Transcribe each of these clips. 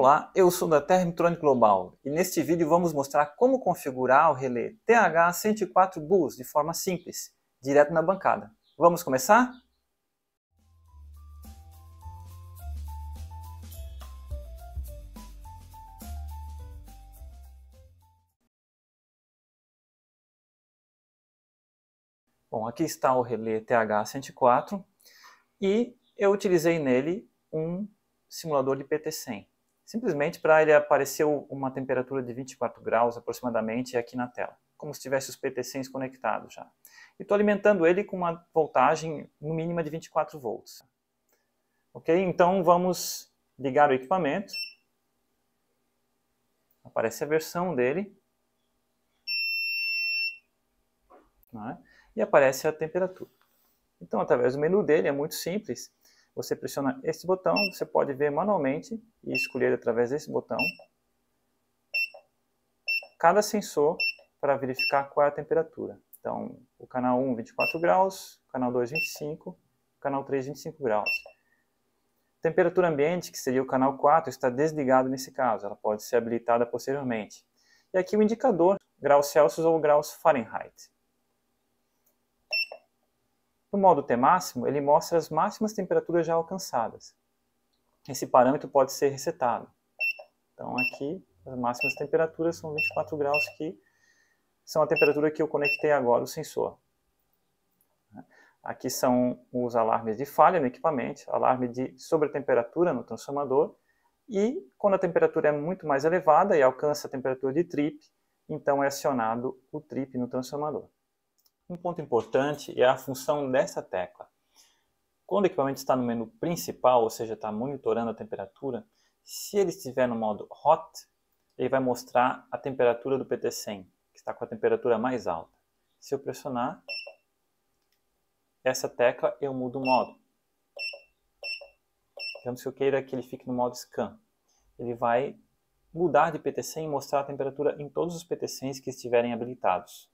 Olá, eu sou da Terra Global e neste vídeo vamos mostrar como configurar o relé TH104 de forma simples, direto na bancada. Vamos começar? Bom, aqui está o relé TH104 e eu utilizei nele um simulador de PT100. Simplesmente para ele aparecer uma temperatura de 24 graus aproximadamente aqui na tela, como se tivesse os PT100s conectados já. E estou alimentando ele com uma voltagem no mínimo de 24 volts. Ok? Então vamos ligar o equipamento. Aparece a versão dele. Né? E aparece a temperatura. Então, através do menu dele, é muito simples. Você pressiona este botão, você pode ver manualmente e escolher através desse botão cada sensor para verificar qual é a temperatura. Então, o canal 1, 24 graus, o canal 2, 25, o canal 3, 25 graus. Temperatura ambiente, que seria o canal 4, está desligado nesse caso, ela pode ser habilitada posteriormente. E aqui o indicador, graus Celsius ou graus Fahrenheit. No modo T máximo, ele mostra as máximas temperaturas já alcançadas. Esse parâmetro pode ser resetado. Então aqui, as máximas temperaturas são 24 graus, que são a temperatura que eu conectei agora o sensor. Aqui são os alarmes de falha no equipamento, alarme de sobretemperatura no transformador, e quando a temperatura é muito mais elevada e alcança a temperatura de trip, então é acionado o trip no transformador. Um ponto importante é a função dessa tecla. Quando o equipamento está no menu principal, ou seja, está monitorando a temperatura, se ele estiver no modo Hot, ele vai mostrar a temperatura do PT100, que está com a temperatura mais alta. Se eu pressionar essa tecla, eu mudo o modo. Digamos que eu queira que ele fique no modo Scan. Ele vai mudar de PT100 e mostrar a temperatura em todos os PT100s que estiverem habilitados.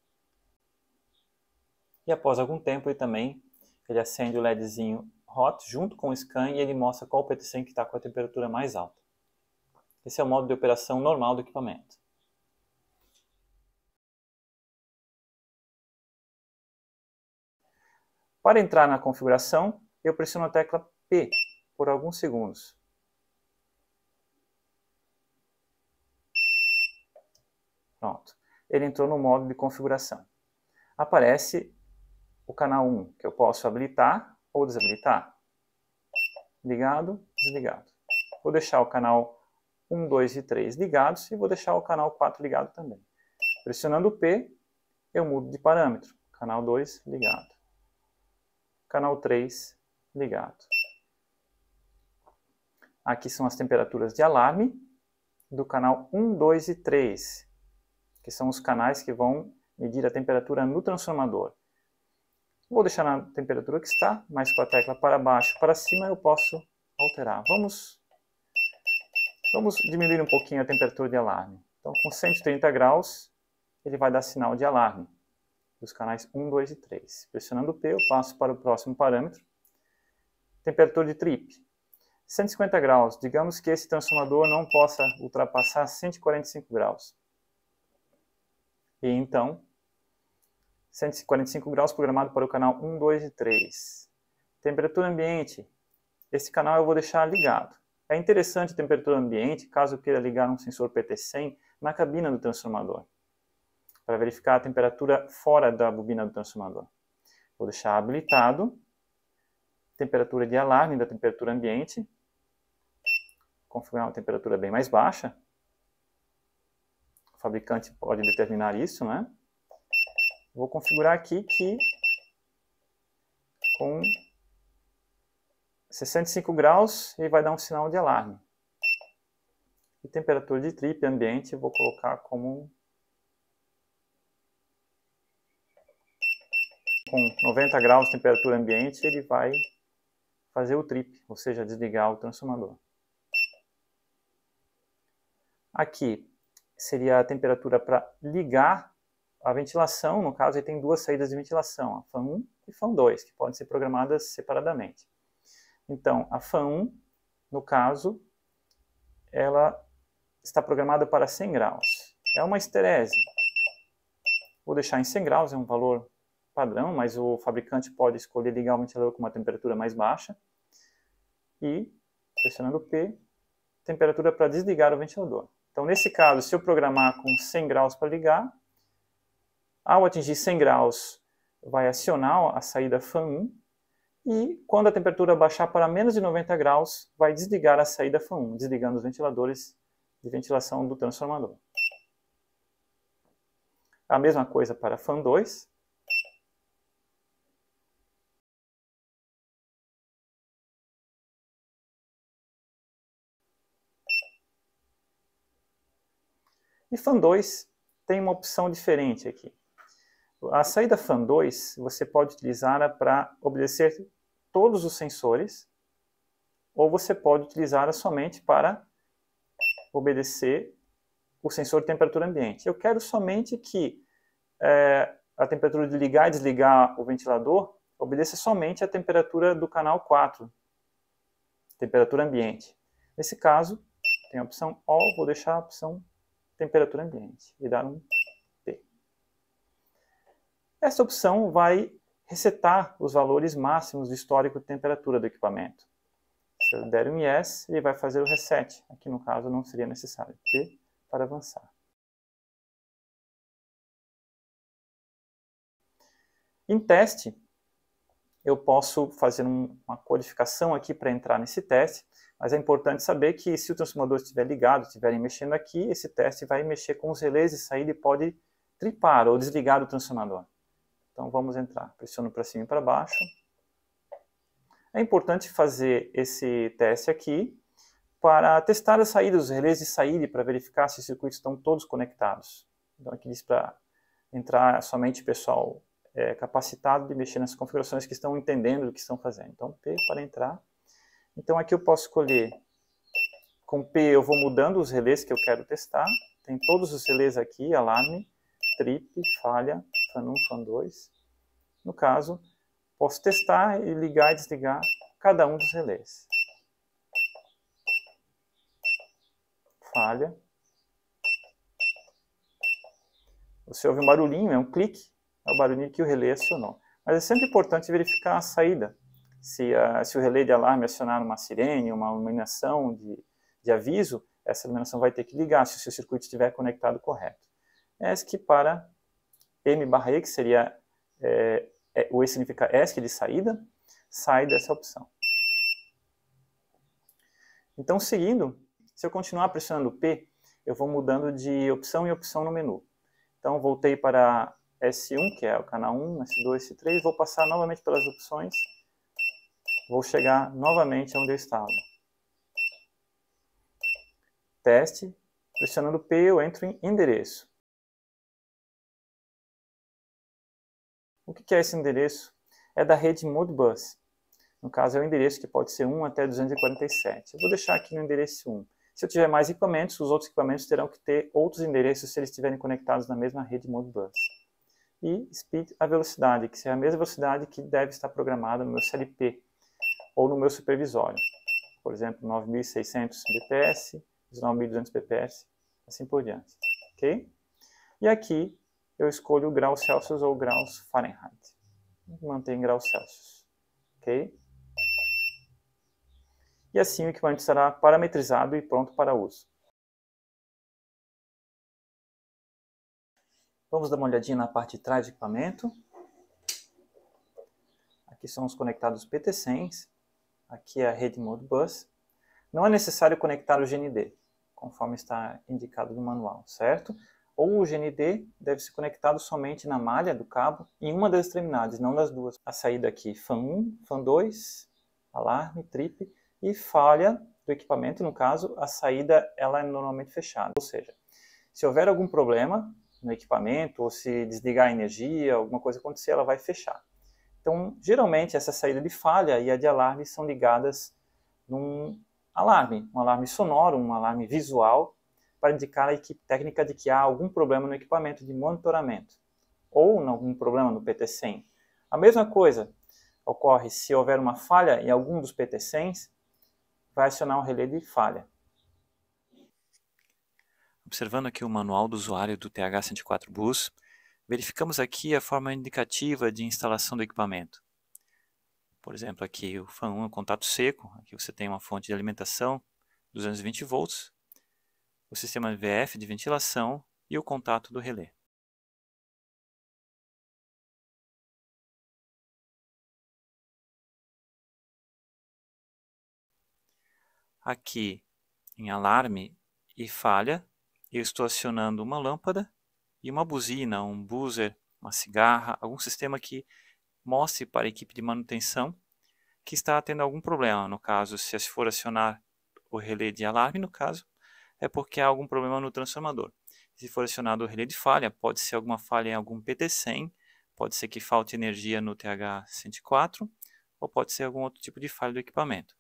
E após algum tempo ele acende o LEDzinho Hot junto com o Scan e ele mostra qual o PT100 que está com a temperatura mais alta. Esse é o modo de operação normal do equipamento. Para entrar na configuração, eu pressiono a tecla P por alguns segundos. Pronto. Ele entrou no modo de configuração. Aparece o canal 1, que eu posso habilitar ou desabilitar. Ligado, desligado. Vou deixar o canal 1, 2 e 3 ligados e vou deixar o canal 4 ligado também. Pressionando o P, eu mudo de parâmetro. Canal 2 ligado. Canal 3 ligado. Aqui são as temperaturas de alarme do canal 1, 2 e 3, que são os canais que vão medir a temperatura no transformador. Vou deixar na temperatura que está, mas com a tecla para baixo, para cima eu posso alterar. Vamos diminuir um pouquinho a temperatura de alarme. Então, com 130 graus, ele vai dar sinal de alarme dos canais 1, 2 e 3. Pressionando o P, eu passo para o próximo parâmetro. Temperatura de trip. 150 graus. Digamos que esse transformador não possa ultrapassar 145 graus. E então, 145 graus programado para o canal 1, 2 e 3. Temperatura ambiente. Esse canal eu vou deixar ligado. É interessante a temperatura ambiente, caso eu queira ligar um sensor PT100 na cabina do transformador, para verificar a temperatura fora da bobina do transformador. Vou deixar habilitado. Temperatura de alarme da temperatura ambiente. Configurar uma temperatura bem mais baixa. O fabricante pode determinar isso, né? Vou configurar aqui que com 65 graus ele vai dar um sinal de alarme. E temperatura de trip ambiente eu vou colocar como com 90 graus de temperatura ambiente ele vai fazer o trip, ou seja, desligar o transformador. Aqui seria a temperatura para ligar a ventilação. No caso, ele tem duas saídas de ventilação, a fan 1 e fan 2, que podem ser programadas separadamente. Então, a fan 1, no caso, ela está programado para 100 graus. É uma esterese. Vou deixar em 100 graus, é um valor padrão, mas o fabricante pode escolher ligar o ventilador com uma temperatura mais baixa. E, pressionando P, temperatura para desligar o ventilador. Então, nesse caso, se eu programar com 100 graus para ligar, ao atingir 100 graus, vai acionar a saída fan 1, e quando a temperatura baixar para menos de 90 graus, vai desligar a saída fan 1, desligando os ventiladores de ventilação do transformador. A mesma coisa para fan 2. E fan 2 tem uma opção diferente aqui. A saída fan 2 você pode utilizá-la para obedecer todos os sensores, ou você pode utilizá-la somente para obedecer o sensor de temperatura ambiente. Eu quero somente que a temperatura de ligar e desligar o ventilador obedeça somente a temperatura do canal 4, temperatura ambiente. Nesse caso, tem a opção All, vou deixar a opção temperatura ambiente e dar um P. Essa opção vai resetar os valores máximos do histórico de temperatura do equipamento. Se eu der um Yes, ele vai fazer o reset. Aqui no caso não seria necessário. P para avançar. Em teste, eu posso fazer uma codificação aqui para entrar nesse teste, mas é importante saber que se o transformador estiver ligado, estiverem mexendo aqui, esse teste vai mexer com os relés de saída e pode tripar ou desligar o transformador. Então vamos entrar, pressiono para cima e para baixo. É importante fazer esse teste aqui para testar as saídas, os relés de saída, para verificar se os circuitos estão todos conectados. Então aqui diz para entrar somente o pessoal capacitado de mexer nas configurações que estão entendendo o que estão fazendo. Então P para entrar. Então aqui eu posso escolher, com P eu vou mudando os relés que eu quero testar. Tem todos os relés aqui, alarme, trip, falha, fan 1, fan 2. No caso, posso testar e ligar e desligar cada um dos relés. Falha. Você ouve um barulhinho, é um clique, é o barulhinho que o relé acionou. Mas é sempre importante verificar a saída. Se o relé de alarme acionar uma sirene, uma iluminação de aviso, essa iluminação vai ter que ligar se o seu circuito estiver conectado correto. ESC para M/E, que seria, o E significa ESC de saída, sai dessa opção. Então, seguindo, se eu continuar pressionando P, eu vou mudando de opção em opção no menu. Então, voltei para S1, que é o canal 1, S2, S3, vou passar novamente pelas opções, vou chegar novamente onde eu estava. Teste, pressionando P, eu entro em endereço. O que é esse endereço? É da rede Modbus. No caso, é o endereço que pode ser 1 até 247. Eu vou deixar aqui no endereço 1. Se eu tiver mais equipamentos, os outros equipamentos terão que ter outros endereços se eles estiverem conectados na mesma rede Modbus. E speed, a velocidade, que é a mesma velocidade que deve estar programada no meu CLP ou no meu supervisório. Por exemplo, 9.600 bps, 19.200 bps, assim por diante. Ok? E aqui eu escolho graus Celsius ou graus Fahrenheit. Mantém graus Celsius. Ok? E assim o equipamento estará parametrizado e pronto para uso. Vamos dar uma olhadinha na parte de trás do equipamento. Aqui são os conectados PT100s. Aqui é a rede Modbus. Não é necessário conectar o GND, conforme está indicado no manual, certo? Ou o GND deve ser conectado somente na malha do cabo em uma das extremidades, não das duas. A saída aqui, fan 1, fan 2, alarme, trip e falha do equipamento, no caso, a saída ela é normalmente fechada. Ou seja, se houver algum problema no equipamento, ou se desligar a energia, alguma coisa acontecer, ela vai fechar. Então, geralmente, essa saída de falha e a de alarme são ligadas num alarme, um alarme sonoro, um alarme visual, para indicar a equipe técnica de que há algum problema no equipamento de monitoramento, ou algum problema no PT100. A mesma coisa ocorre se houver uma falha em algum dos PT100s, vai acionar um relé de falha. Observando aqui o manual do usuário do TH104 Bus, verificamos aqui a forma indicativa de instalação do equipamento. Por exemplo, aqui o fan 1 é um contato seco, aqui você tem uma fonte de alimentação, 220 volts, o sistema VF de ventilação e o contato do relé. Aqui em alarme e falha, eu estou acionando uma lâmpada e uma buzina, um buzzer, uma cigarra, algum sistema que mostre para a equipe de manutenção que está tendo algum problema. No caso, se for acionar o relé de alarme, no caso, é porque há algum problema no transformador. Se for acionado o relé de falha, pode ser alguma falha em algum PT100, pode ser que falte energia no TH104, ou pode ser algum outro tipo de falha do equipamento.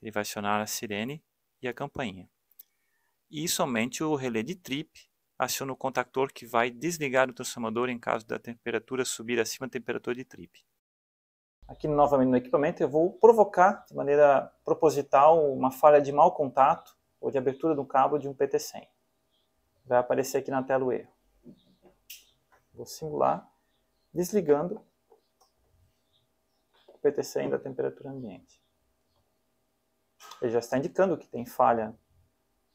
Ele vai acionar a sirene e a campainha. E somente o relé de trip aciona o contactor que vai desligar o transformador em caso da temperatura subir acima da temperatura de trip. Aqui novamente no equipamento eu vou provocar de maneira proposital uma falha de mau contato ou de abertura do cabo de um PT100. Vai aparecer aqui na tela o erro. Vou simular desligando o PT100 da temperatura ambiente. Ele já está indicando que tem falha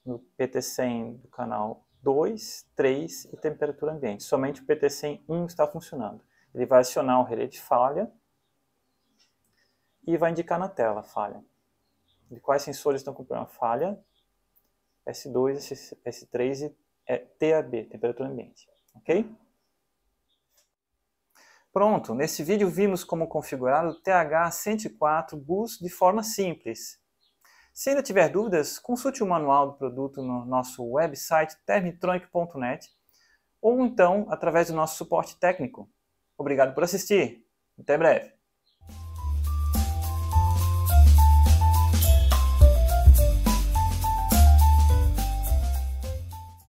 no PT100 do canal 2, 3 e temperatura ambiente. Somente o PT100 1 está funcionando. Ele vai acionar o relé de falha e vai indicar na tela a falha. De quais sensores estão com problema? Falha, S2, S3 e TAB, temperatura ambiente. Ok? Pronto, nesse vídeo vimos como configurar o TH104 Bus de forma simples. Se ainda tiver dúvidas, consulte o manual do produto no nosso website termitronic.net ou então através do nosso suporte técnico. Obrigado por assistir. Até breve.